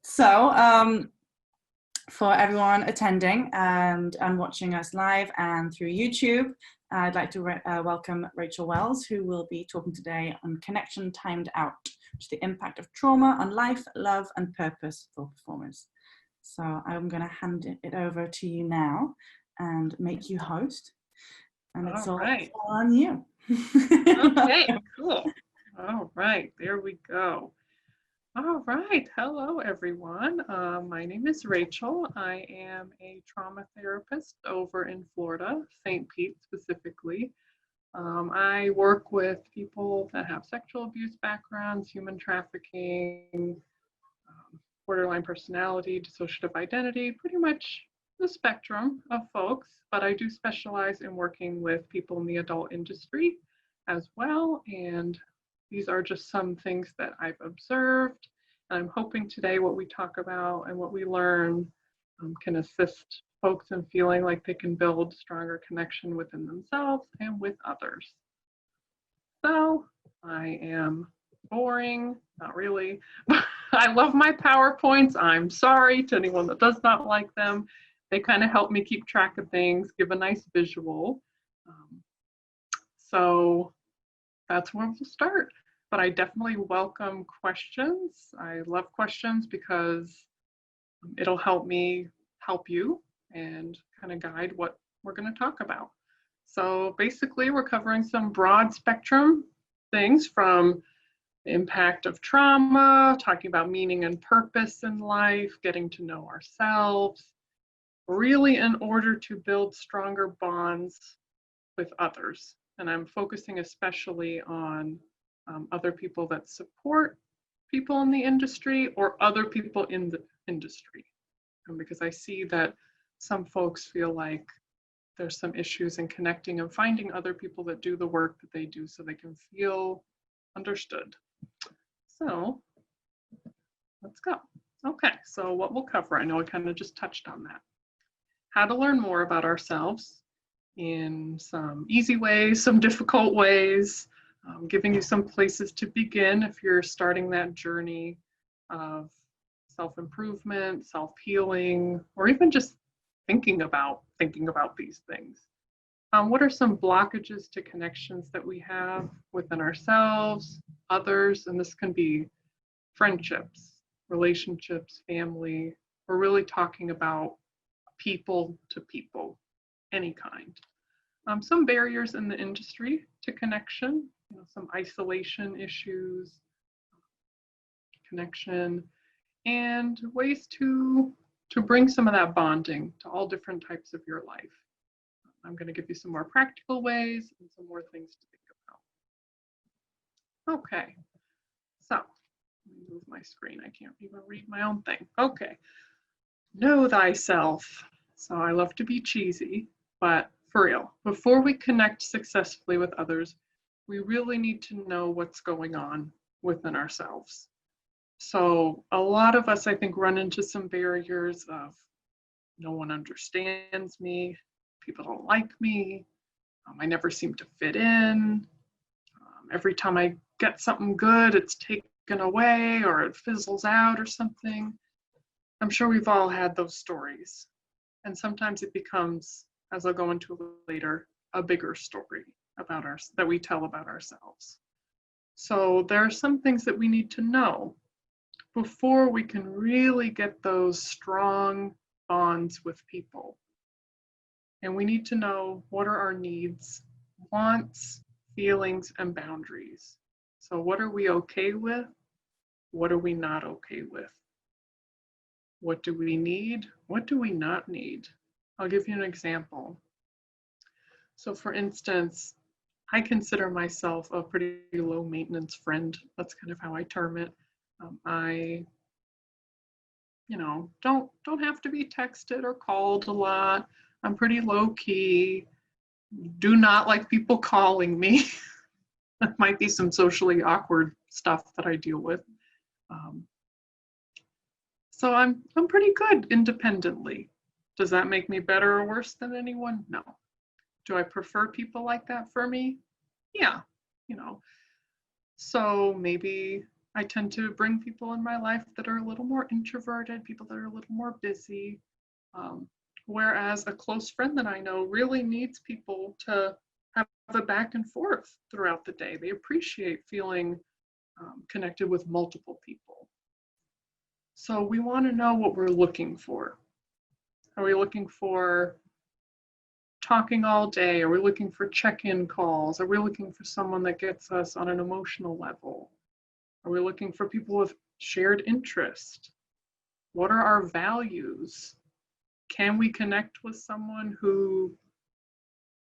So, for everyone attending and watching us live and through YouTube, I'd like to welcome Rachael Wells, who will be talking today on connection timed out, which is the impact of trauma on life, love, and purpose for performers. So I'm going to hand it over to you now and make you host. And it's all on you. Okay, cool. All right, there we go. All right, hello everyone. My name is Rachael. I am a trauma therapist over in Florida, St. Pete specifically. I work with people that have sexual abuse backgrounds, human trafficking, borderline personality, dissociative identity, pretty much the spectrum of folks, but I do specialize in working with people in the adult industry as well. And these are just some things that I've observed. And I'm hoping today what we talk about and what we learn can assist folks in feeling like they can build stronger connection within themselves and with others. So I am boring, not really. I love my PowerPoints. I'm sorry to anyone that does not like them. They kind of help me keep track of things, give a nice visual. So that's where we'll start. But I definitely welcome questions. I love questions because it'll help me help you and kind of guide what we're going to talk about. So basically, we're covering some broad spectrum things from the impact of trauma, talking about meaning and purpose in life, getting to know ourselves, really in order to build stronger bonds with others. And I'm focusing especially on other people that support people in the industry or other people in the industry. Because I see that some folks feel like there's some issues in connecting and finding other people that do the work that they do so they can feel understood. So let's go. Okay, so what we'll cover, I know I kind of just touched on that. How to learn more about ourselves in some easy ways, some difficult ways, giving you some places to begin if you're starting that journey of self-improvement, self-healing, or even just thinking about these things. What are some blockages to connections that we have within ourselves, others, and this can be friendships, relationships, family. We're really talking about people to people, any kind. Some barriers in the industry to connection, some isolation issues, connection, and ways to bring some of that bonding to all different types of your life. I'm going to give you some more practical ways and some more things to think about. Okay, so let me move my screen. I can't even read my own thing. Okay, know thyself. So I love to be cheesy, but for real, before we connect successfully with others, we really need to know what's going on within ourselves. So a lot of us, I think, run into some barriers of no one understands me, people don't like me, I never seem to fit in, every time I get something good, it's taken away or it fizzles out or something. I'm sure we've all had those stories. And sometimes it becomes, as I'll go into later, a bigger story about that we tell about ourselves. So there are some things that we need to know before we can really get those strong bonds with people. And we need to know what are our needs, wants, feelings, and boundaries. So what are we okay with? What are we not okay with? What do we need? What do we not need? I'll give you an example. So for instance, I consider myself a pretty low maintenance friend. That's kind of how I term it. I, don't have to be texted or called a lot. I'm pretty low key. Do not like people calling me. That might be some socially awkward stuff that I deal with. So I'm pretty good independently. Does that make me better or worse than anyone? No. Do I prefer people like that for me? Yeah, So maybe I tend to bring people in my life that are a little more introverted, people that are a little more busy. Whereas a close friend that I know really needs people to have a back and forth throughout the day. They appreciate feeling connected with multiple people. So we want to know what we're looking for. Are we looking for talking all day? Are we looking for check-in calls? Are we looking for someone that gets us on an emotional level? Are we looking for people with shared interest? What are our values? Can we connect with someone who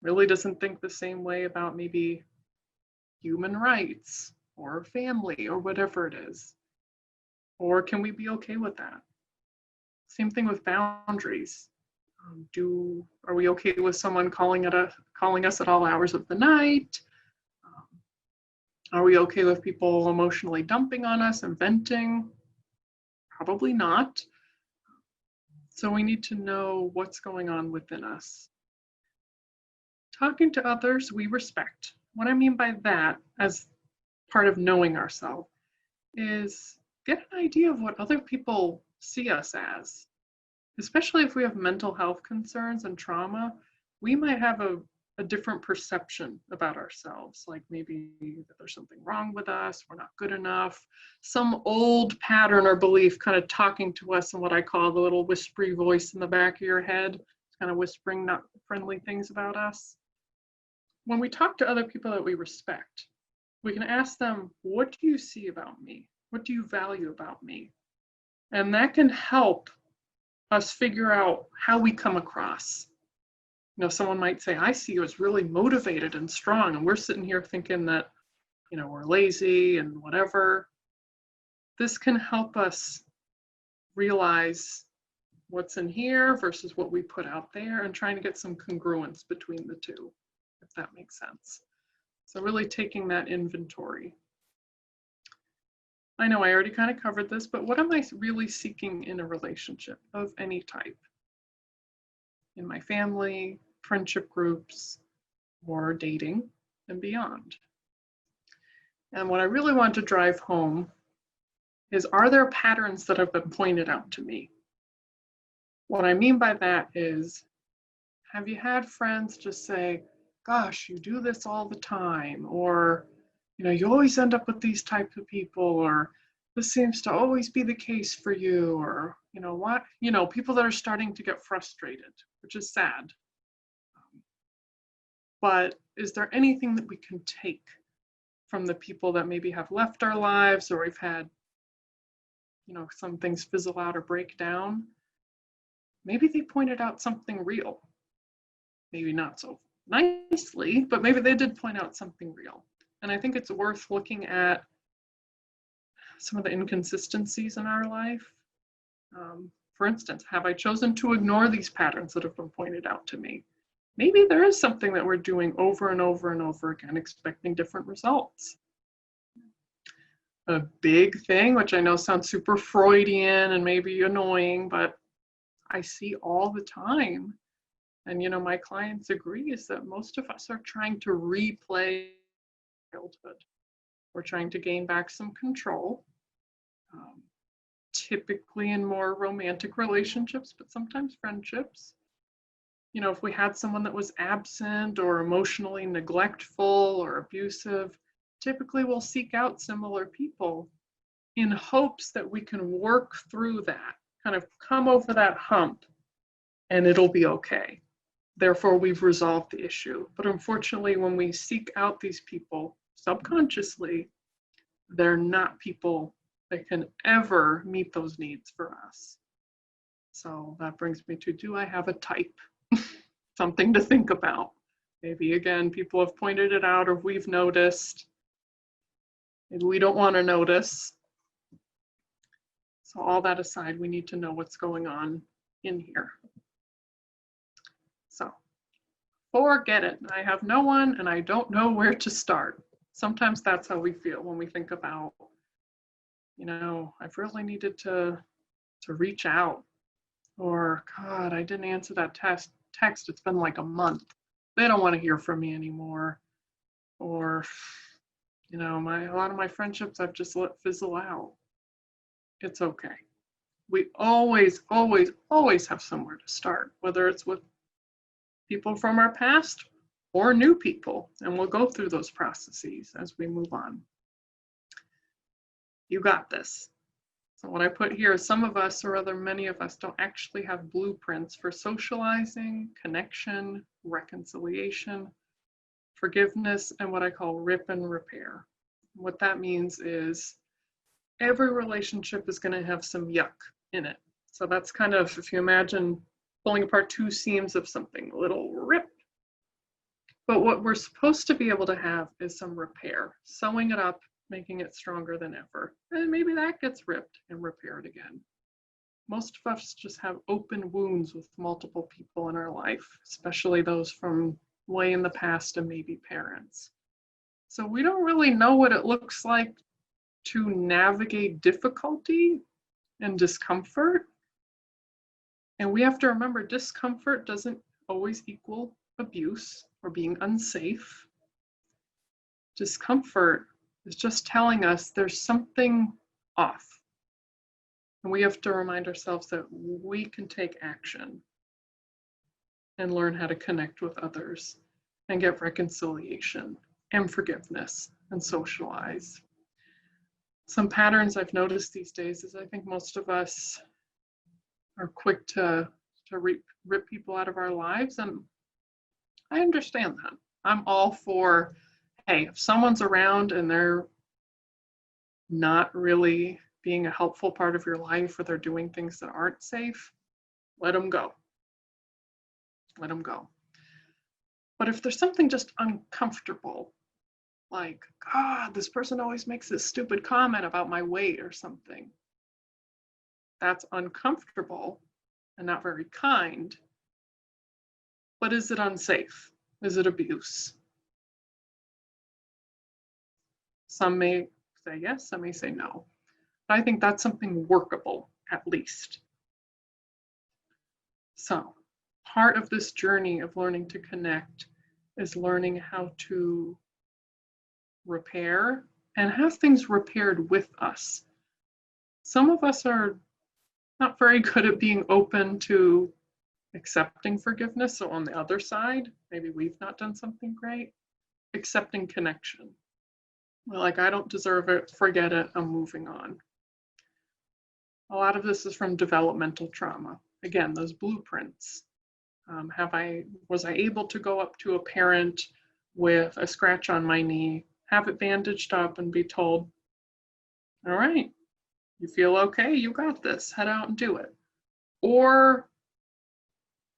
really doesn't think the same way about maybe human rights or family or whatever it is? Or can we be okay with that? Same thing with boundaries. Are we okay with someone calling us at all hours of the night? Are we okay with people emotionally dumping on us and venting? Probably not. So we need to know what's going on within us. Talking to others we respect. What I mean by that, as part of knowing ourselves, is get an idea of what other people see us as. Especially if we have mental health concerns and trauma, we might have a different perception about ourselves, like maybe that there's something wrong with us, we're not good enough, some old pattern or belief kind of talking to us in what I call the little whispery voice in the back of your head. It's kind of whispering not friendly things about us. When we talk to other people that we respect, we can ask them, what do you see about me? What do you value about me? And that can help us figure out how we come across. Someone might say, I see you as really motivated and strong, and we're sitting here thinking that, we're lazy and whatever. This can help us realize what's in here versus what we put out there and trying to get some congruence between the two, if that makes sense. So really taking that inventory. I know I already kind of covered this, but what am I really seeking in a relationship of any type? In my family, friendship groups, or dating and beyond. And what I really want to drive home is, are there patterns that have been pointed out to me? What I mean by that is, have you had friends just say, gosh, you do this all the time, or you always end up with these types of people, or this seems to always be the case for you, or people that are starting to get frustrated, which is sad. But is there anything that we can take from the people that maybe have left our lives, or we've had, some things fizzle out or break down? Maybe they pointed out something real. Maybe not so nicely, but maybe they did point out something real. And I think it's worth looking at some of the inconsistencies in our life. For instance, have I chosen to ignore these patterns that have been pointed out to me? Maybe there is something that we're doing over and over and over again, expecting different results. A big thing, which I know sounds super Freudian and maybe annoying, but I see all the time, and my clients agree, is that most of us are trying to replay childhood. We're trying to gain back some control, typically in more romantic relationships, but sometimes friendships. If we had someone that was absent or emotionally neglectful or abusive, typically we'll seek out similar people in hopes that we can work through that, kind of come over that hump, and it'll be okay. Therefore, we've resolved the issue. But unfortunately, when we seek out these people subconsciously, they're not people that can ever meet those needs for us. So that brings me to, do I have a type? Something to think about. Maybe, again, people have pointed it out, or we've noticed. Maybe we don't want to notice. So all that aside, we need to know what's going on in here. So forget it. I have no one and I don't know where to start. Sometimes that's how we feel when we think about, I've really needed to reach out, or God, I didn't answer that text. It's been like a month. They don't want to hear from me anymore. Or You know, a lot of my friendships I've just let fizzle out. It's okay. We always, always, always have somewhere to start, whether it's with people from our past or new people, and we'll go through those processes as we move on. You got this. So what I put here is some of us, or rather many of us, don't actually have blueprints for socializing, connection, reconciliation, forgiveness, and what I call rip and repair. What that means is every relationship is going to have some yuck in it. So that's kind of, if you imagine pulling apart two seams of something, a little rip. But what we're supposed to be able to have is some repair, sewing it up, making it stronger than ever. And maybe that gets ripped and repaired again. Most of us just have open wounds with multiple people in our life, especially those from way in the past and maybe parents. So we don't really know what it looks like to navigate difficulty and discomfort. And we have to remember, discomfort doesn't always equal abuse or being unsafe. Discomfort is just telling us there's something off. And we have to remind ourselves that we can take action and learn how to connect with others and get reconciliation and forgiveness and socialize. Some patterns I've noticed these days is I think most of us are quick to rip people out of our lives, and I understand that. I'm all for, hey, if someone's around and they're not really being a helpful part of your life, or they're doing things that aren't safe, let them go. Let them go. But if there's something just uncomfortable, like, God, this person always makes this stupid comment about my weight or something, that's uncomfortable and not very kind. But is it unsafe? Is it abuse? Some may say yes, some may say no. But I think that's something workable, at least. So part of this journey of learning to connect is learning how to repair and have things repaired with us. Some of us are not very good at being open to accepting forgiveness. So on the other side, maybe we've not done something great. Accepting connection. We're like, I don't deserve it, forget it, I'm moving on. A lot of this is from developmental trauma. Again, those blueprints. Was I able to go up to a parent with a scratch on my knee, have it bandaged up, and be told, all right, you feel okay, you got this, head out and do it? Or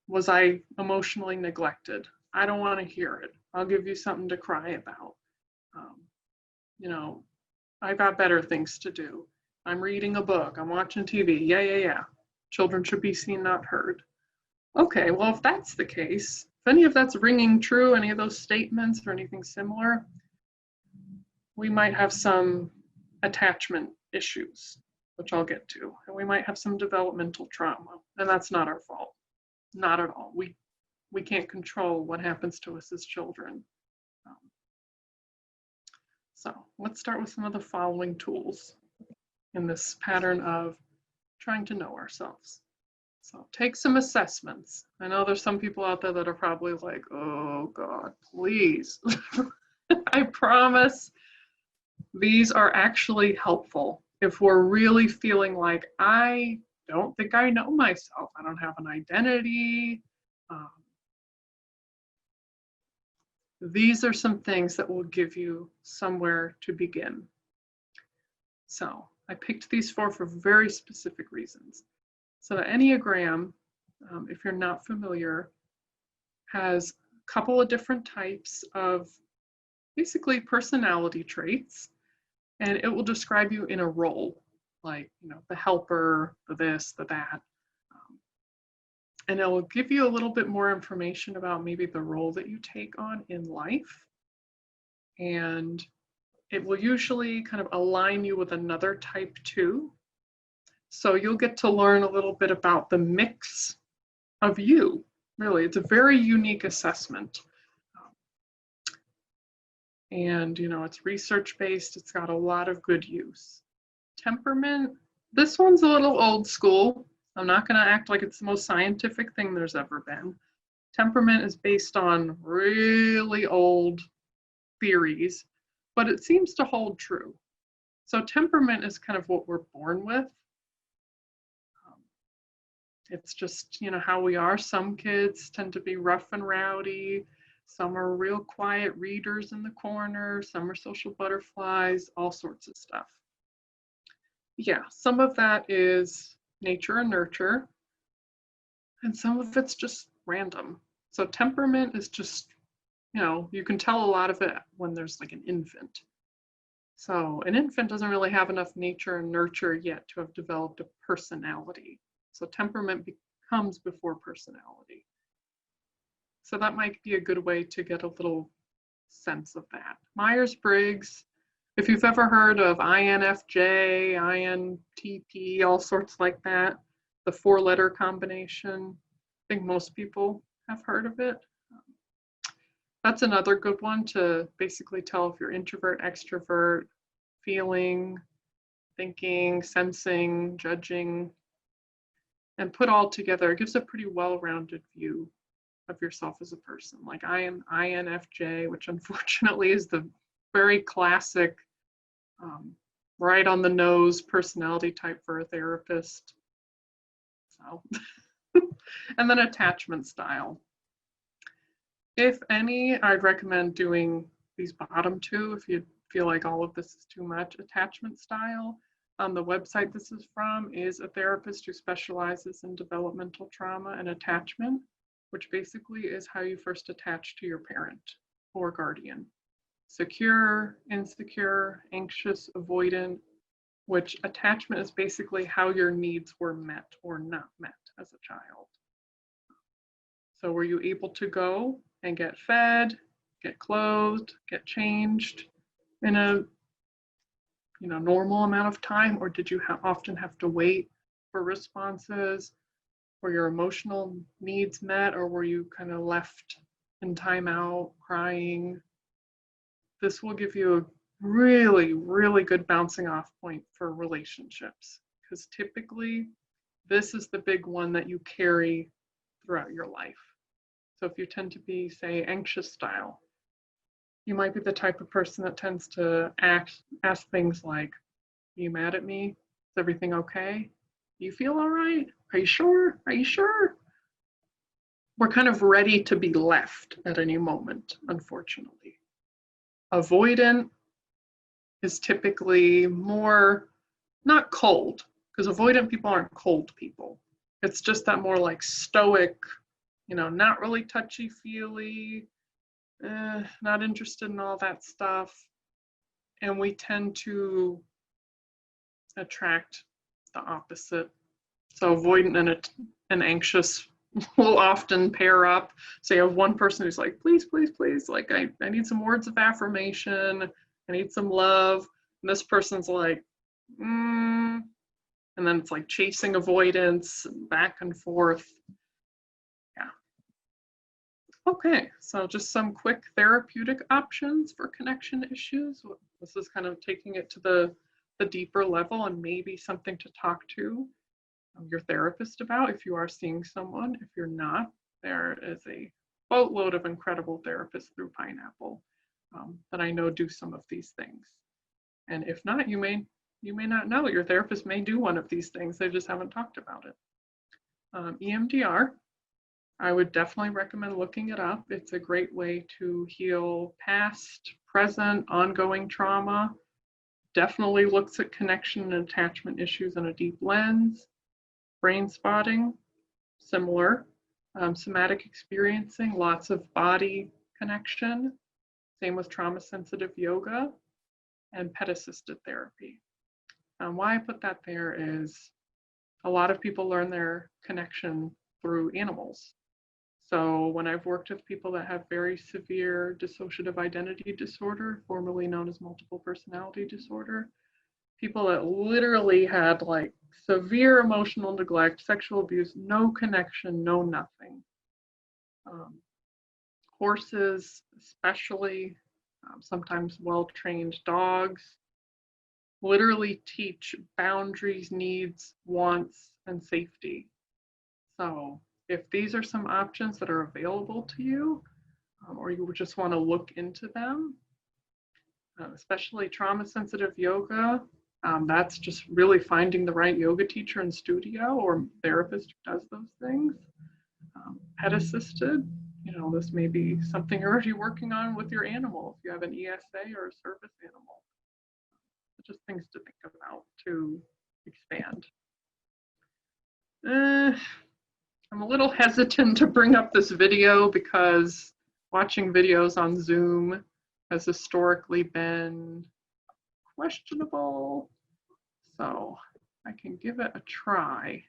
was I emotionally neglected? I don't want to hear it. I'll give you something to cry about. You know, I got better things to do. I'm reading a book, I'm watching TV, yeah. Children should be seen, not heard. Okay, well, if that's the case, if any of that's ringing true, any of those statements or anything similar, we might have some attachment issues, which I'll get to. And we might have some developmental trauma, and that's not our fault. Not at all. We can't control what happens to us as children. So let's start with some of the following tools in this pattern of trying to know ourselves. So take some assessments. I know there's some people out there that are probably like, oh God, please. I promise these are actually helpful if we're really feeling like, I don't think I know myself. I don't have an identity. These are some things that will give you somewhere to begin. So I picked these four for very specific reasons. So the Enneagram, if you're not familiar, has a couple of different types of basically personality traits, and it will describe you in a role, like, you know, the helper, the this, the that. And it will give you a little bit more information about maybe the role that you take on in life. And it will usually kind of align you with another type 2. So you'll get to learn a little bit about the mix of you. Really, it's a very unique assessment. And, it's research-based. It's got a lot of good use. Temperament, this one's a little old school. I'm not going to act like it's the most scientific thing there's ever been. Temperament is based on really old theories, but it seems to hold true. So temperament is kind of what we're born with. It's just, how we are. Some kids tend to be rough and rowdy. Some are real quiet readers in the corner. Some are social butterflies, all sorts of stuff. Yeah, some of that is nature and nurture, and some of it's just random. So temperament is just, you can tell a lot of it when there's like an infant. So an infant doesn't really have enough nature and nurture yet to have developed a personality. So temperament comes before personality. So that might be a good way to get a little sense of that. Myers-Briggs, if you've ever heard of INFJ, INTP, all sorts like that, the 4-letter combination, I think most people have heard of it. That's another good one to basically tell if you're introvert, extrovert, feeling, thinking, sensing, judging, and put all together. It gives a pretty well-rounded view of yourself as a person. Like I am INFJ, which unfortunately is the very classic, right on the nose personality type for a therapist. So, and then attachment style. If any, I'd recommend doing these bottom two if you feel like all of this is too much. Attachment style. The website this is from is a therapist who specializes in developmental trauma and attachment, which basically is how you first attach to your parent or guardian. Secure, insecure, anxious, avoidant, which attachment is basically how your needs were met or not met as a child. So were you able to go and get fed, get clothed, get changed in a normal amount of time, or did you often have to wait for responses? Were your emotional needs met, or were you kind of left in timeout, crying? This will give you a really, really good bouncing off point for relationships, because typically this is the big one that you carry throughout your life. So if you tend to be, say, anxious style, you might be the type of person that tends to ask things like, are you mad at me? Is everything okay? Do you feel all right? Are you sure? Are you sure? We're kind of ready to be left at any moment, unfortunately. Avoidant is typically more, not cold, because avoidant people aren't cold people. It's just that more like stoic, not really touchy-feely, not interested in all that stuff. And we tend to attract the opposite. So avoidant and anxious will often pair up. So you have one person who's like, please, please, please, like I need some words of affirmation. I need some love. And this person's like, and then it's like chasing avoidance and back and forth. Yeah. Okay, so just some quick therapeutic options for connection issues. This is kind of taking it to the deeper level, and maybe something to talk to your therapist about if you are seeing someone. If you're not, there is a boatload of incredible therapists through Pineapple that I know do some of these things. And if not, you may not know. Your therapist may do one of these things. They just haven't talked about it. EMDR, I would definitely recommend looking it up. It's a great way to heal past, present, ongoing trauma. Definitely looks at connection and attachment issues in a deep lens. Brain spotting, similar. Somatic experiencing, lots of body connection. Same with trauma-sensitive yoga and pet-assisted therapy. Why I put that there is a lot of people learn their connection through animals. So when I've worked with people that have very severe dissociative identity disorder, formerly known as multiple personality disorder, people that literally had like severe emotional neglect, sexual abuse, no connection, no nothing. Horses, especially, sometimes well-trained dogs, literally teach boundaries, needs, wants, and safety. So if these are some options that are available to you, or you just want to look into them, especially trauma-sensitive yoga, that's just really finding the right yoga teacher and studio or therapist who does those things. Pet assisted, this may be something you're already working on with your animal if you have an ESA or a service animal. Just things to think about to expand. I'm a little hesitant to bring up this video because watching videos on Zoom has historically been questionable, so I can give it a try.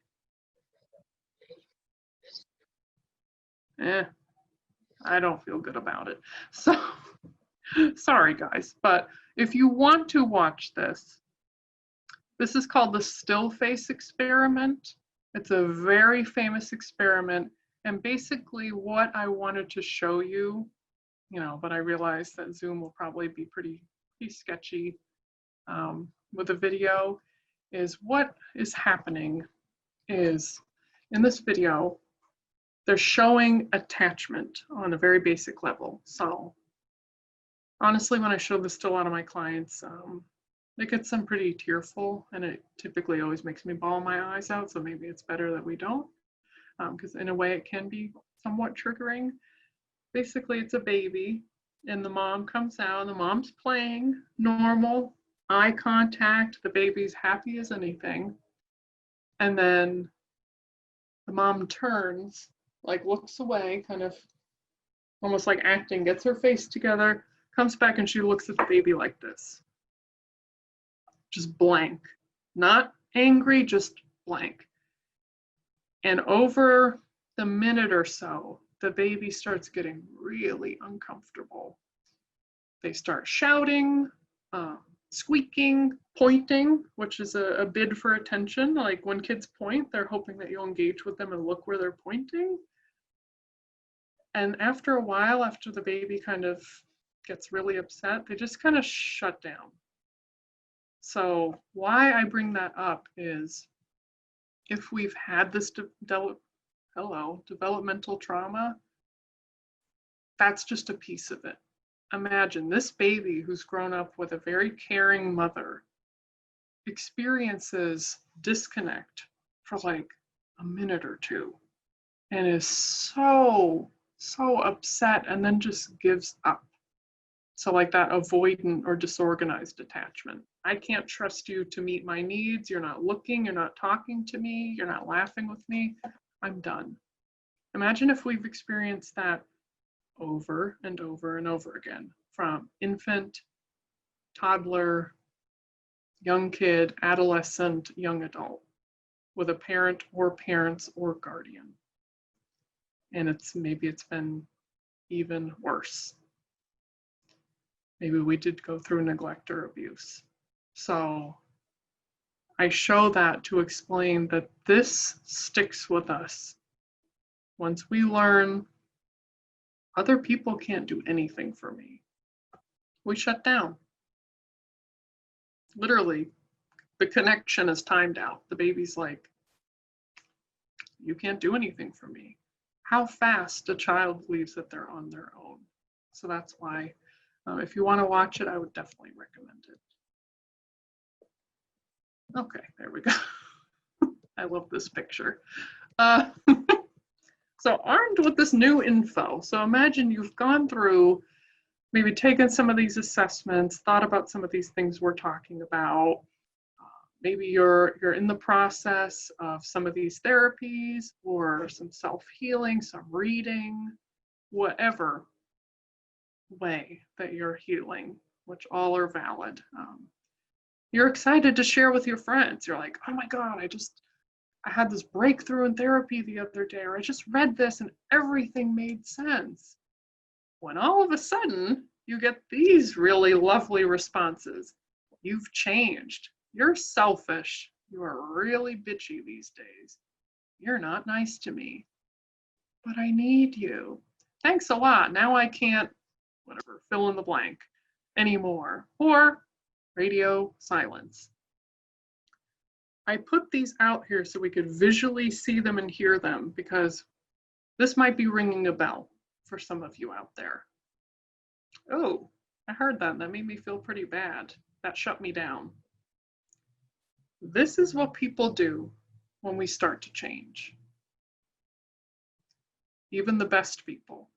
I don't feel good about it. So sorry guys, but if you want to watch this, this is called the still face experiment. It's a very famous experiment, and basically what I wanted to show you, but I realized that Zoom will probably be pretty sketchy with a video, is what is happening is in this video, they're showing attachment on a very basic level. So honestly, when I show this to a lot of my clients, it gets them pretty tearful, and it typically always makes me bawl my eyes out. So maybe it's better that we don't, because in a way it can be somewhat triggering. Basically, it's a baby, and the mom comes out, and the mom's playing normal, eye contact, the baby's happy as anything. And then the mom turns, like looks away, kind of almost like acting, gets her face together, comes back, and she looks at the baby like this. Just blank, not angry, just blank. And over the minute or so, the baby starts getting really uncomfortable. They start shouting, squeaking, pointing, which is a bid for attention. Like when kids point, they're hoping that you'll engage with them and look where they're pointing. And after a while, after the baby kind of gets really upset, they just kind of shut down. So why I bring that up is if we've had this developmental trauma, that's just a piece of it. Imagine this baby who's grown up with a very caring mother experiences disconnect for like a minute or two and is so upset and then just gives up. So like that avoidant or disorganized attachment. I can't trust you to meet my needs. You're not looking, you're not talking to me, you're not laughing with me. I'm done. Imagine if we've experienced that over and over and over again, from infant, toddler, young kid, adolescent, young adult, with a parent or parents or guardian. And maybe it's been even worse. Maybe we did go through neglect or abuse. So I show that to explain that this sticks with us. Once we learn other people can't do anything for me, we shut down. Literally, the connection is timed out. The baby's like, you can't do anything for me. How fast a child believes that they're on their own. So that's why, if you want to watch it, I would definitely recommend it. Okay, there we go. I love this picture. So armed with this new info, so imagine you've gone through, maybe taken some of these assessments, thought about some of these things we're talking about. Maybe you're in the process of some of these therapies or some self-healing, some reading, whatever way that you're healing, which all are valid. You're excited to share with your friends. You're like, oh my God, I had this breakthrough in therapy the other day, or I just read this and everything made sense. When all of a sudden you get these really lovely responses. You've changed. You're selfish. You are really bitchy these days. You're not nice to me, but I need you. Thanks a lot. Now I can't, whatever, fill in the blank. anymore, or radio silence. I put these out here so we could visually see them and hear them, because this might be ringing a bell for some of you out there. Oh, I heard that. That made me feel pretty bad. That shut me down. This is what people do when we start to change. Even the best people.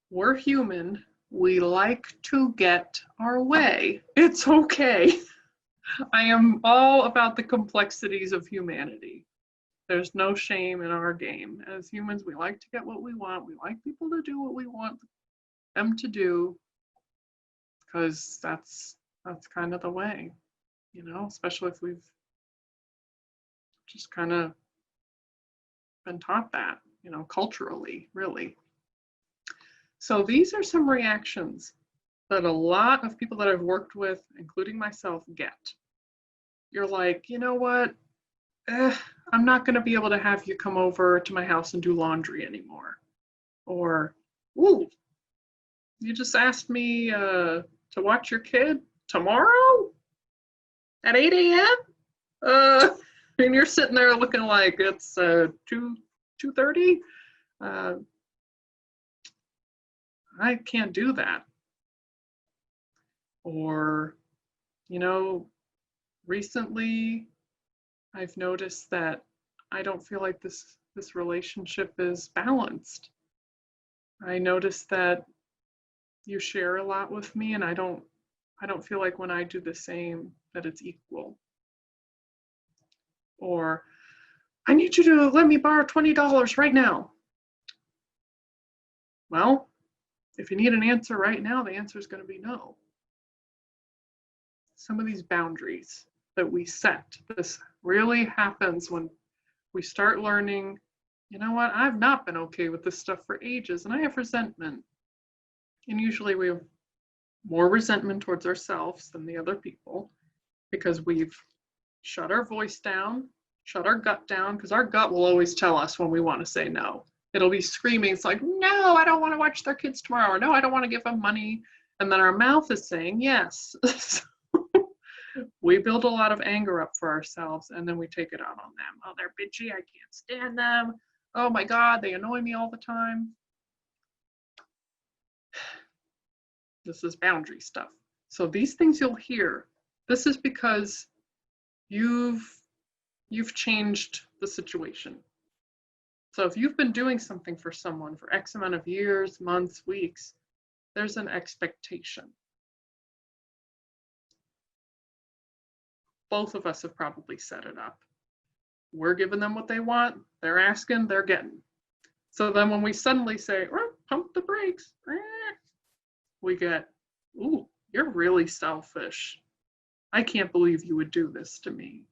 We're human. We like to get our way. It's okay. I am all about the complexities of humanity. There's no shame in our game. As humans, we like to get what we want. We like people to do what we want them to do, because that's kind of the way, especially if we've just kind of been taught that, culturally, really. So these are some reactions that a lot of people that I've worked with, including myself, get. You're like, you know what? I'm not going to be able to have you come over to my house and do laundry anymore. Or, ooh, you just asked me to watch your kid tomorrow at 8 a.m.? And you're sitting there looking like it's 2:30. I can't do that. Or, recently I've noticed that I don't feel like this relationship is balanced. I noticed that you share a lot with me, and I don't feel like when I do the same that it's equal. Or, I need you to let me borrow $20 right now. Well, if you need an answer right now, the answer is going to be no. Some of these boundaries that we set, this really happens when we start learning, you know what, I've not been okay with this stuff for ages, and I have resentment. And usually we have more resentment towards ourselves than the other people, because we've shut our voice down, shut our gut down, because our gut will always tell us when we want to say no. It'll be screaming. It's like, no, I don't want to watch their kids tomorrow. Or, no, I don't want to give them money. And then our mouth is saying yes. We build a lot of anger up for ourselves, and then we take it out on them. Oh, they're bitchy. I can't stand them. Oh my God, they annoy me all the time. This is boundary stuff. So these things you'll hear, this is because you've changed the situation. So if you've been doing something for someone for X amount of years, months, weeks, there's an expectation. Both of us have probably set it up. We're giving them what they want, they're asking, they're getting. So then when we suddenly say, oh, pump the brakes, we get, ooh, you're really selfish. I can't believe you would do this to me.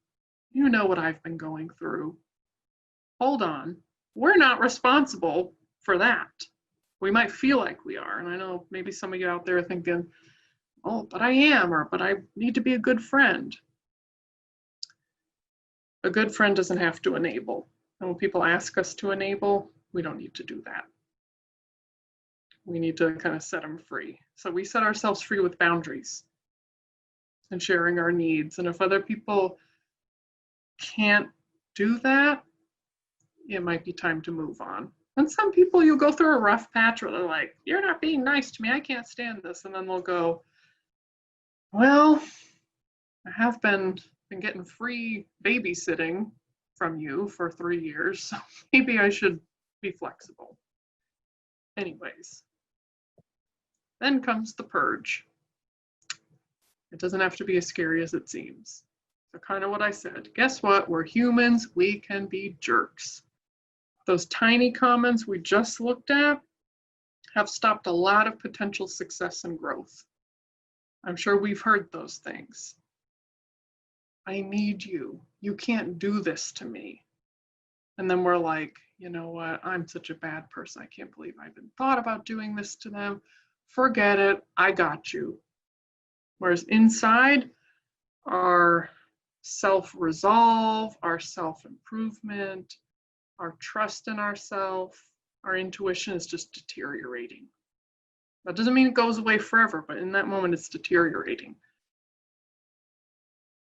You know what I've been going through. Hold on, we're not responsible for that. We might feel like we are, and I know maybe some of you out there are thinking, oh, but I am, or but I need to be a good friend. A good friend doesn't have to enable. And when people ask us to enable, we don't need to do that. We need to kind of set them free. So we set ourselves free with boundaries and sharing our needs. And if other people can't do that, it might be time to move on. And some people, you go through a rough patch where they're like, you're not being nice to me, I can't stand this. And then they'll go, well, I have been getting free babysitting from you for 3 years, so maybe I should be flexible. Anyways, then comes the purge. It doesn't have to be as scary as it seems. So kind of what I said, guess what? We're humans, we can be jerks. Those tiny comments we just looked at have stopped a lot of potential success and growth. I'm sure we've heard those things. I need you. You can't do this to me. And then we're like, you know what? I'm such a bad person. I can't believe I even thought about doing this to them. Forget it. I got you. Whereas inside, our self-resolve, our self-improvement, our trust in ourselves, our intuition is just deteriorating. That doesn't mean it goes away forever, but in that moment it's deteriorating.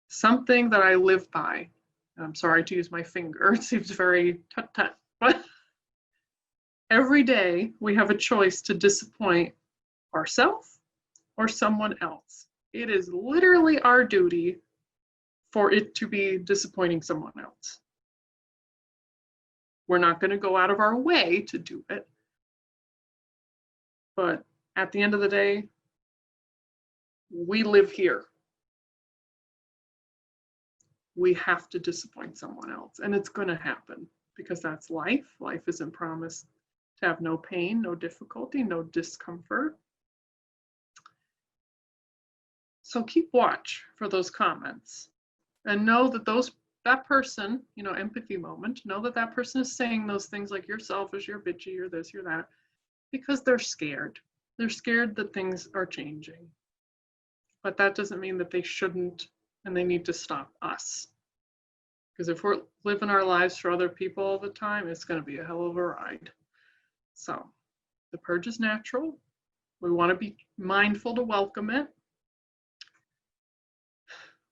Something that I live by, and I'm sorry to use my finger, it seems very tut-tut, but every day we have a choice to disappoint ourselves or someone else. It is literally our duty for it to be disappointing someone else. We're not going to go out of our way to do it. But at the end of the day, we live here. We have to disappoint someone else, and it's going to happen because that's life. Life isn't promised to have no pain, no difficulty, no discomfort. So keep watch for those comments and know that that person, empathy moment, know that that person is saying those things like you're selfish, you're bitchy, you're this, you're that, because they're scared. They're scared that things are changing. But that doesn't mean that they shouldn't and they need to stop us. Because if we're living our lives for other people all the time, it's going to be a hell of a ride. So the purge is natural. We want to be mindful to welcome it.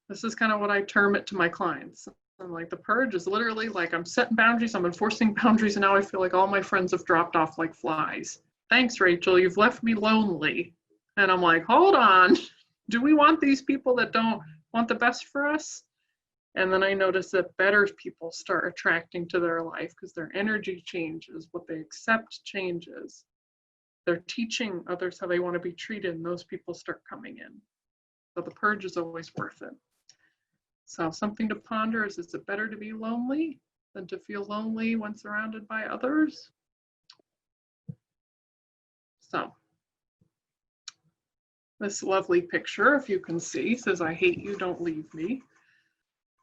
This is kind of what I term it to my clients. I'm like, the purge is literally like I'm setting boundaries, I'm enforcing boundaries, and now I feel like all my friends have dropped off like flies. Thanks, Rachel, you've left me lonely. And I'm like, hold on, do we want these people that don't want the best for us? And then I notice that better people start attracting to their life because their energy changes, what they accept changes. They're teaching others how they want to be treated, and those people start coming in. So the purge is always worth it. So something to ponder is it better to be lonely than to feel lonely when surrounded by others? So this lovely picture, if you can see, says, I hate you, don't leave me.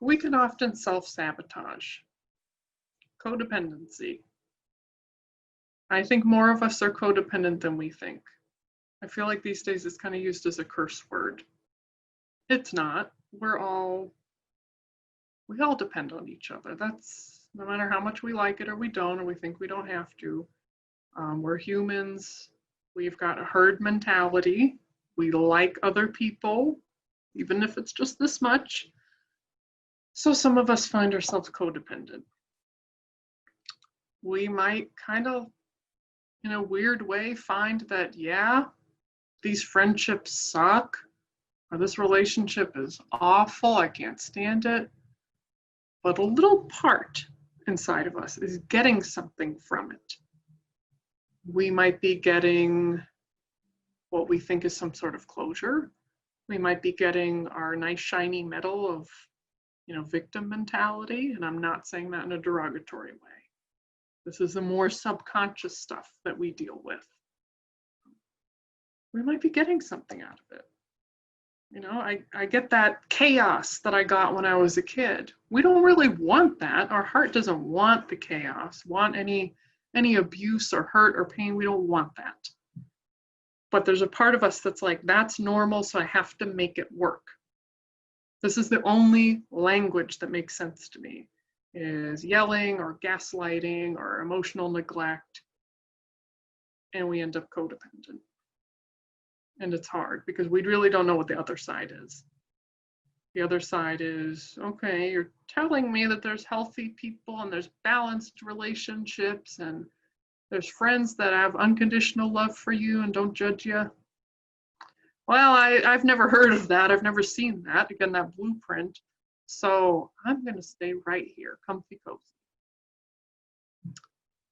We can often self-sabotage. Codependency. I think more of us are codependent than we think. I feel like these days it's kind of used as a curse word. It's not. We all depend on each other. That's no matter how much we like it or we don't, or we think we don't have to. We're humans. We've got a herd mentality. We like other people, even if it's just this much. So some of us find ourselves codependent. We might kind of, in a weird way, find that, yeah, these friendships suck, or this relationship is awful, I can't stand it. But a little part inside of us is getting something from it. We might be getting what we think is some sort of closure. We might be getting our nice shiny medal of, victim mentality. And I'm not saying that in a derogatory way. This is the more subconscious stuff that we deal with. We might be getting something out of it. I get that chaos that I got when I was a kid. We don't really want that. Our heart doesn't want the chaos, want any abuse or hurt or pain. We don't want that. But there's a part of us that's like, that's normal, so I have to make it work. This is the only language that makes sense to me, is yelling or gaslighting or emotional neglect. And we end up codependent. And it's hard because we really don't know what the other side is. The other side is, okay, you're telling me that there's healthy people and there's balanced relationships and there's friends that have unconditional love for you and don't judge you. Well, I've never heard of that. I've never seen that. Again, that blueprint. So I'm going to stay right here, comfy cozy.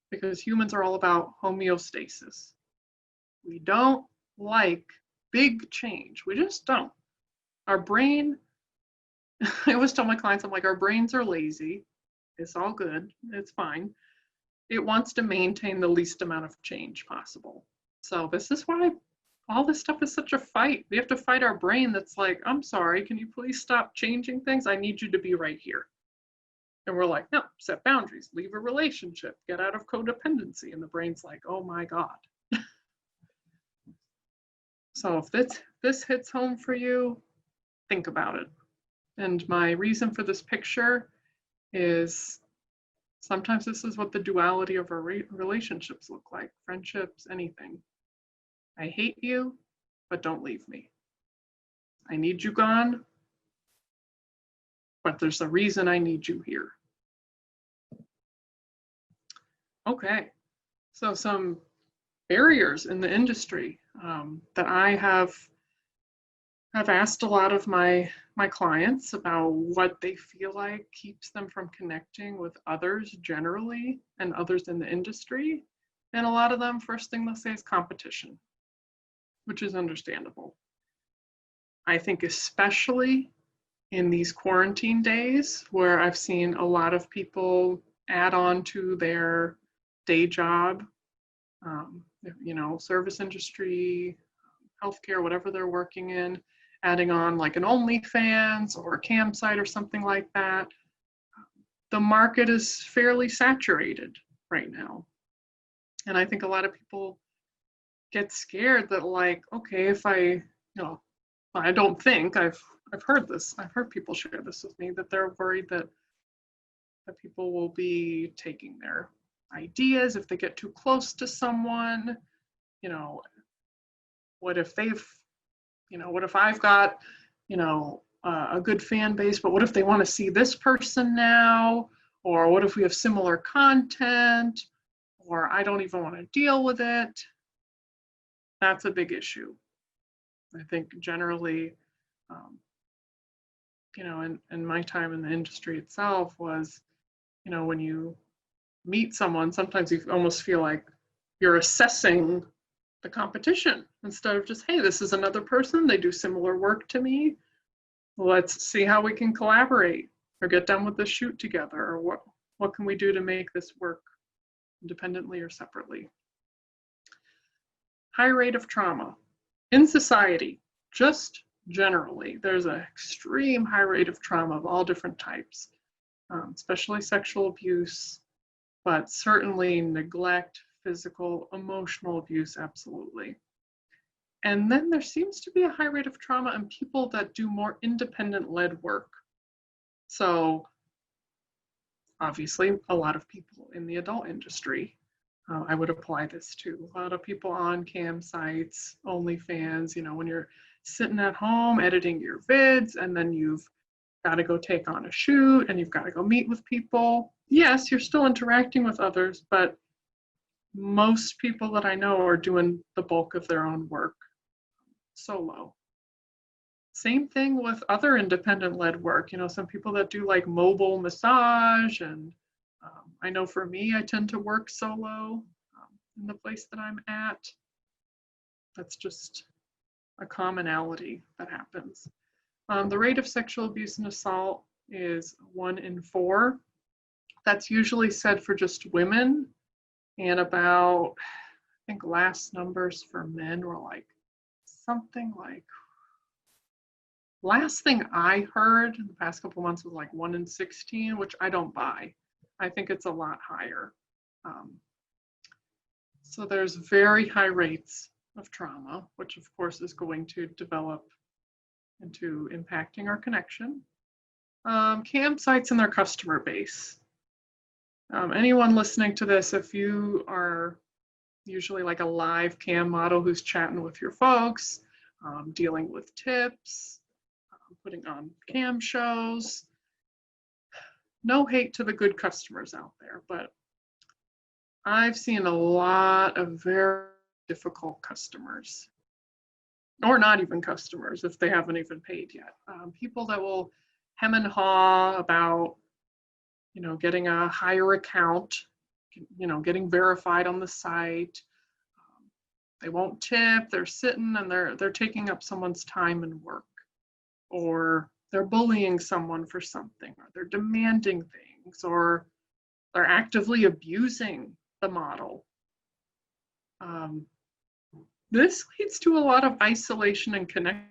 Because humans are all about homeostasis. We don't like big change. We just don't. Our brain, I always tell my clients, I'm like, our brains are lazy. It's all good. It's fine. It wants to maintain the least amount of change possible. So this is why all this stuff is such a fight. We have to fight our brain that's like, I'm sorry, can you please stop changing things? I need you to be right here. And we're like, no, set boundaries, leave a relationship, get out of codependency. And the brain's like, oh my God. So if this hits home for you, think about it. And my reason for this picture is sometimes this is what the duality of our relationships look like, friendships, anything. I hate you, but don't leave me. I need you gone, but there's a reason I need you here. Okay, so some barriers in the industry that I have asked a lot of my clients about what they feel like keeps them from connecting with others generally and others in the industry. And a lot of them, first thing they'll say is competition, which is understandable. I think especially in these quarantine days where I've seen a lot of people add on to their day job, service industry, healthcare, whatever they're working in, adding on like an OnlyFans or a campsite or something like that. The market is fairly saturated right now. And I think a lot of people get scared that like, okay, if I don't think, I've heard this, I've heard people share this with me, that they're worried that people will be taking their ideas if they get too close to someone. What if I've got, a good fan base, but what if they want to see this person now? Or what if we have similar content? Or I don't even want to deal with it. That's a big issue. I think generally, in my time in the industry itself was, when you meet someone, sometimes you almost feel like you're assessing the competition instead of just, hey, this is another person, they do similar work to me, let's see how we can collaborate or get done with this shoot together, or what can we do to make this work independently or separately. High rate of trauma in society, just generally, there's an extreme high rate of trauma of all different types, especially sexual abuse, but certainly neglect, physical, emotional abuse, absolutely. And then there seems to be a high rate of trauma in people that do more independent-led work. So obviously, a lot of people in the adult industry, I would apply this to. A lot of people on cam sites, OnlyFans, when you're sitting at home editing your vids and then you've got to go take on a shoot and you've got to go meet with people. Yes, you're still interacting with others, but most people that I know are doing the bulk of their own work solo. Same thing with other independent-led work. Some people that do like mobile massage, and I know for me, I tend to work solo in the place that I'm at. That's just a commonality that happens. The rate of sexual abuse and assault is 1 in 4. That's usually said for just women, and about, I think last numbers for men were like something like, last thing I heard in the past couple months was like 1 in 16, which I don't buy. I think it's a lot higher. So there's very high rates of trauma, which of course is going to develop into impacting our connection. Campsites and their customer base. Anyone listening to this, if you are usually like a live cam model who's chatting with your folks, dealing with tips, putting on cam shows, no hate to the good customers out there, but I've seen a lot of very difficult customers, or not even customers if they haven't even paid yet. People that will hem and haw about, getting a higher account, getting verified on the site. They won't tip, they're sitting and they're taking up someone's time and work, or they're bullying someone for something, or they're demanding things, or they're actively abusing the model. This leads to a lot of isolation and connection.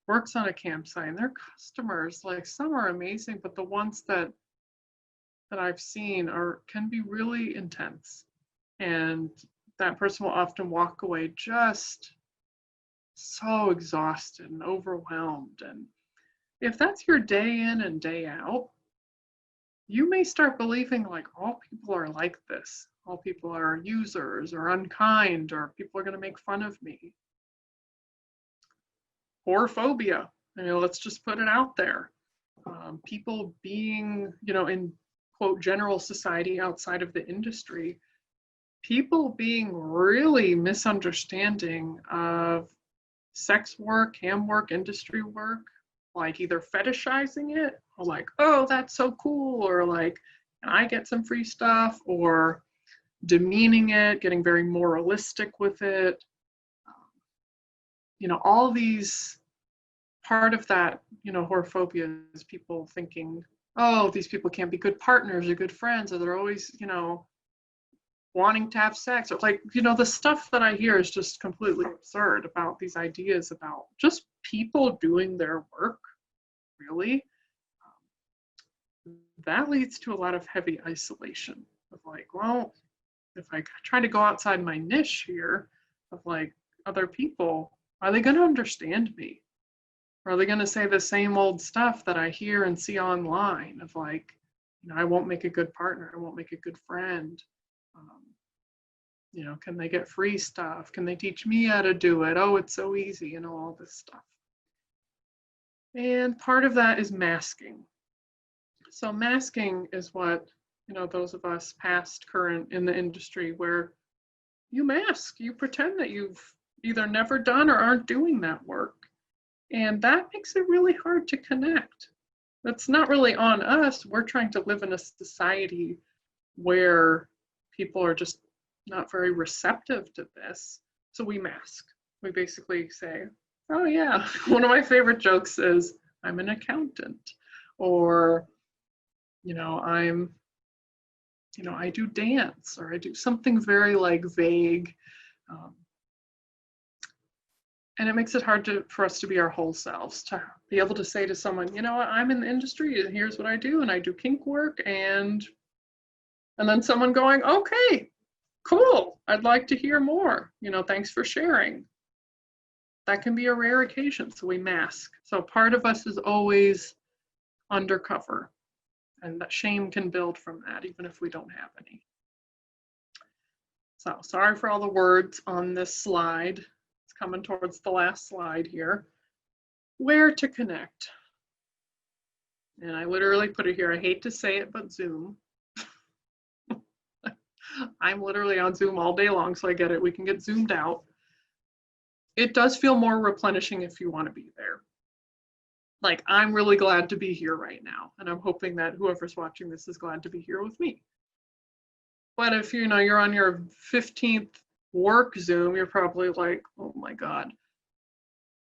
Works on a campsite, and their customers, like some are amazing, but the ones that I've seen can be really intense. And that person will often walk away just so exhausted and overwhelmed. And if that's your day in and day out, you may start believing like all people are like this. all people are users or unkind, or people are going to make fun of me. Whorephobia, let's just put it out there. People being, in quote, general society outside of the industry, people being really misunderstanding of sex work, cam work, industry work, like either fetishizing it or like, oh, that's so cool, or like, can I get some free stuff, or demeaning it, getting very moralistic with it. All these, part of that, whorephobia is people thinking, oh, these people can't be good partners or good friends, or they're always, wanting to have sex, or like, the stuff that I hear is just completely absurd about these ideas about just people doing their work, really. That leads to a lot of heavy isolation of like, well, if I try to go outside my niche here of like other people, are they going to understand me? Or are they going to say the same old stuff that I hear and see online of like, I won't make a good partner, I won't make a good friend. Can they get free stuff? Can they teach me how to do it? Oh, it's so easy, all this stuff. And part of that is masking. So masking is what, those of us past, current in the industry, where you mask, you pretend that you've either never done or aren't doing that work. And that makes it really hard to connect. That's not really on us. We're trying to live in a society where people are just not very receptive to this. So we mask. We basically say, oh yeah, one of my favorite jokes is, I'm an accountant, or, I do dance, or I do something very like vague. And it makes it hard for us to be our whole selves, to be able to say to someone, I'm in the industry and here's what I do, and I do kink work, and then someone going, okay, cool, I'd like to hear more, thanks for sharing. That can be a rare occasion, so we mask. So part of us is always undercover, and that shame can build from that, even if we don't have any. So sorry for all the words on this slide. It's coming towards the last slide here. Where to connect? And I literally put it here, I hate to say it, but Zoom. I'm literally on Zoom all day long, so I get it. We can get zoomed out. It does feel more replenishing if you want to be there. Like, I'm really glad to be here right now, and I'm hoping that whoever's watching this is glad to be here with me. But if you're on your 15th work Zoom, you're probably like, oh my God.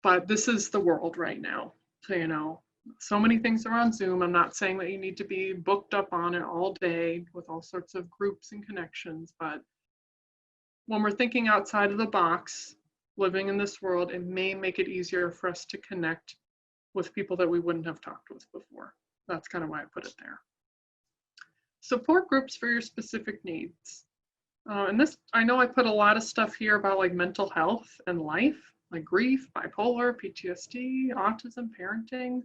But this is the world right now. So, so many things are on Zoom. I'm not saying that you need to be booked up on it all day with all sorts of groups and connections, but when we're thinking outside of the box, living in this world, it may make it easier for us to connect with people that we wouldn't have talked with before. That's kind of why I put it there. Support groups for your specific needs. And this, I know I put a lot of stuff here about like mental health and life, like grief, bipolar, PTSD, autism, parenting.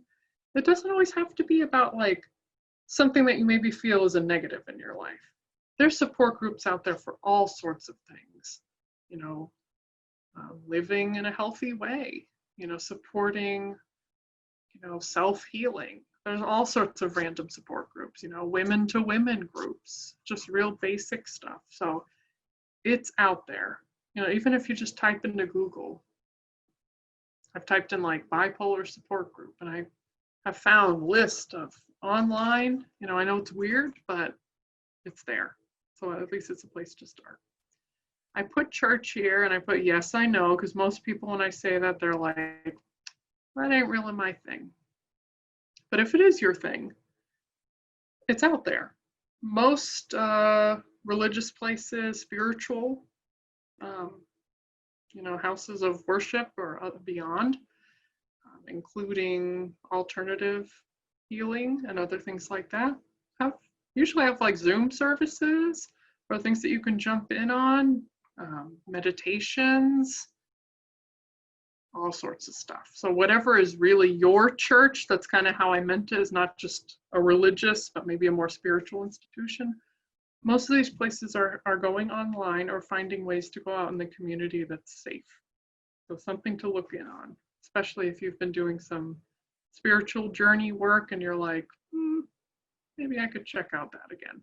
It doesn't always have to be about like something that you maybe feel is a negative in your life. There's support groups out there for all sorts of things, living in a healthy way, supporting, self-healing. There's all sorts of random support groups, women to women groups, just real basic stuff. So it's out there, even if you just type into Google. I've typed in like bipolar support group, and I have found list of online, I know it's weird, but it's there. So at least it's a place to start. I put church here, and I put yes, I know, because most people when I say that, they're like, that ain't really my thing. But if it is your thing, it's out there. Most religious places, spiritual, houses of worship or beyond, including alternative healing and other things like that, usually have like Zoom services or things that you can jump in on, meditations, all sorts of stuff. So whatever is really your church, that's kind of how I meant it, is not just a religious, but maybe a more spiritual institution. most of these places are going online or finding ways to go out in the community that's safe. So something to look in on, especially if you've been doing some spiritual journey work and you're like, maybe I could check out that again.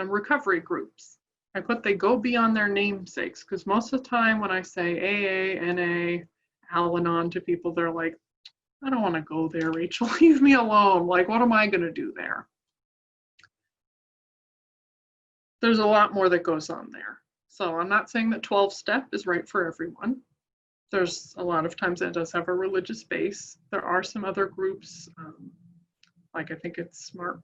Recovery groups. I put they go beyond their namesakes, because most of the time when I say AA, NA, Al-Anon to people, they're like, I don't want to go there, Rachel, leave me alone. Like, what am I going to do there? There's a lot more that goes on there. So I'm not saying that 12-step is right for everyone. There's a lot of times that does have a religious base. There are some other groups, like I think it's Smart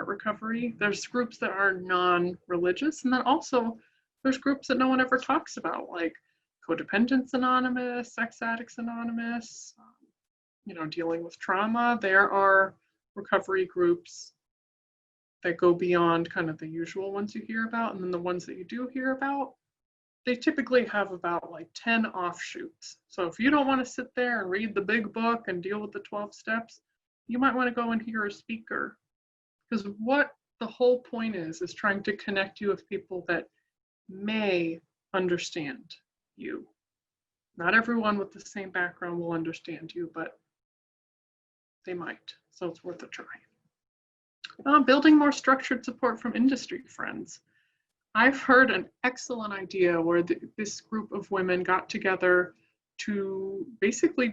Recovery. There's groups that are non-religious, and then also there's groups that no one ever talks about, like Codependence Anonymous, Sex Addicts Anonymous, dealing with trauma. There are recovery groups that go beyond kind of the usual ones you hear about, and then the ones that you do hear about, they typically have about like 10 offshoots. So if you don't want to sit there and read the big book and deal with the 12 steps, you might want to go and hear a speaker. Because what the whole point is trying to connect you with people that may understand you. Not everyone with the same background will understand you, but they might. So it's worth a try. Building more structured support from industry friends. I've heard an excellent idea where this group of women got together to basically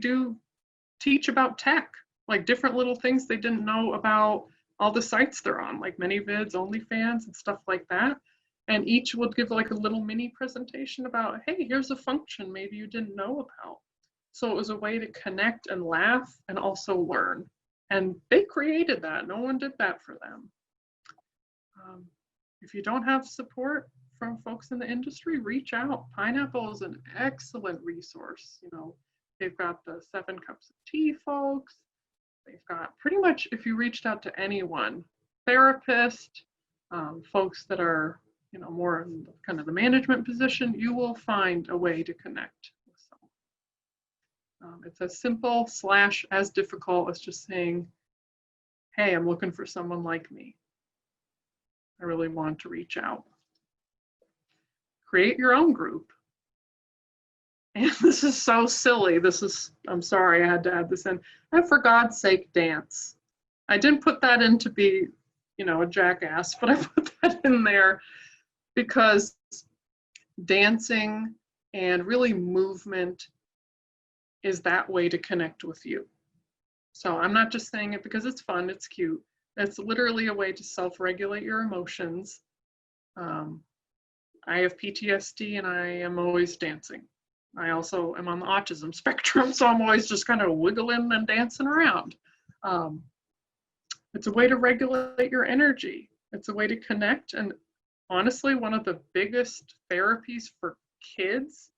teach about tech, like different little things they didn't know about all the sites they're on, like ManyVids, OnlyFans, and stuff like that. And each would give like a little mini presentation about, hey, here's a function maybe you didn't know about. So it was a way to connect and laugh and also learn. And they created that. No one did that for them. If you don't have support from folks in the industry, reach out. Pineapple is an excellent resource. They've got the 7 Cups of Tea folks. They've got pretty much, if you reached out to anyone, therapist, folks that are, more in kind of the management position, you will find a way to connect with someone. It's as simple / as difficult as just saying, hey, I'm looking for someone like me. I really want to reach out. Create your own group. And this is so silly. I'm sorry I had to add this in. And for God's sake, dance. I didn't put that in to be, a jackass, but I put that in there because dancing and really movement is that way to connect with you. So I'm not just saying it because it's fun, it's cute. It's literally a way to self-regulate your emotions. I have PTSD and I am always dancing. I also am on the autism spectrum, so I'm always just kind of wiggling and dancing around. It's a way to regulate your energy. It's a way to connect. And honestly, one of the biggest therapies for kids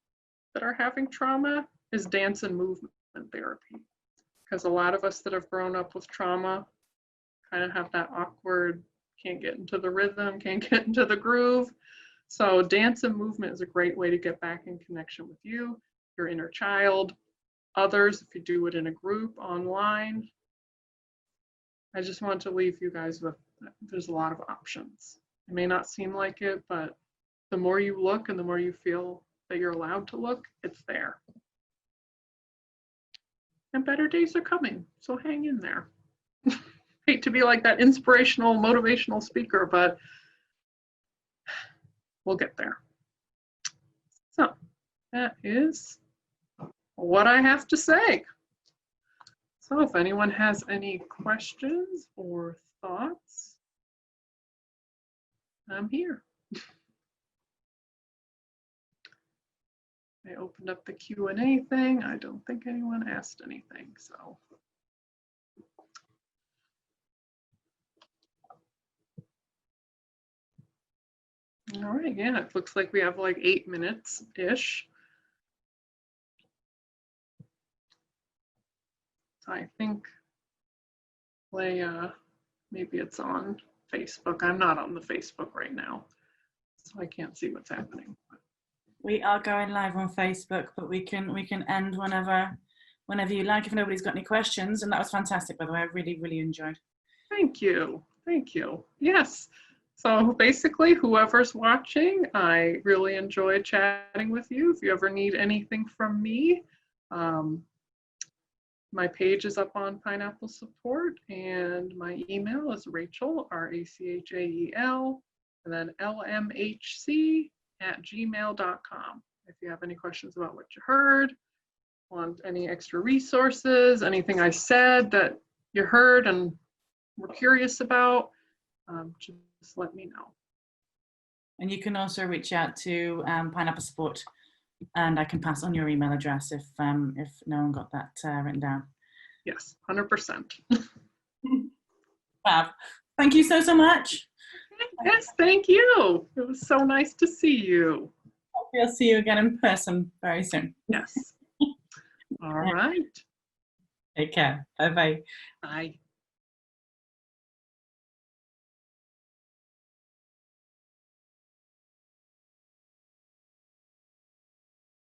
that are having trauma is dance and movement therapy. Because a lot of us that have grown up with trauma kind of have that awkward, can't get into the rhythm, can't get into the groove. So dance and movement is a great way to get back in connection with you, your inner child, others, if you do it in a group, online. I just want to leave you guys with, there's a lot of options. It may not seem like it, but the more you look and the more you feel that you're allowed to look, it's there. And better days are coming, so hang in there. Hate to be like that inspirational, motivational speaker, but we'll get there. So that is what I have to say. So if anyone has any questions or thoughts, I'm here. I opened up the Q&A thing. I don't think anyone asked anything, so. All right, yeah, it looks like we have like 8 minutes-ish. I think Leah, maybe it's on Facebook. I'm not on the Facebook right now, so I can't see what's happening. We are going live on Facebook, but we can end whenever you like if nobody's got any questions. And that was fantastic, by the way. I really, really enjoyed. Thank you. Thank you. Yes. So basically, whoever's watching, I really enjoyed chatting with you. If you ever need anything from me, my page is up on Pineapple Support, and my email is Rachael, Rachael, and then LMHC@gmail.com. If you have any questions about what you heard, want any extra resources, anything I said that you heard and were curious about, just let me know. And you can also reach out to Pineapple Support, and I can pass on your email address if no one got that written down. Yes, 100%. Fab. Thank you so much. Yes, thank you. It was so nice to see you. Hopefully I'll see you again in person very soon. Yes. All right. Take care. Bye-bye. Bye.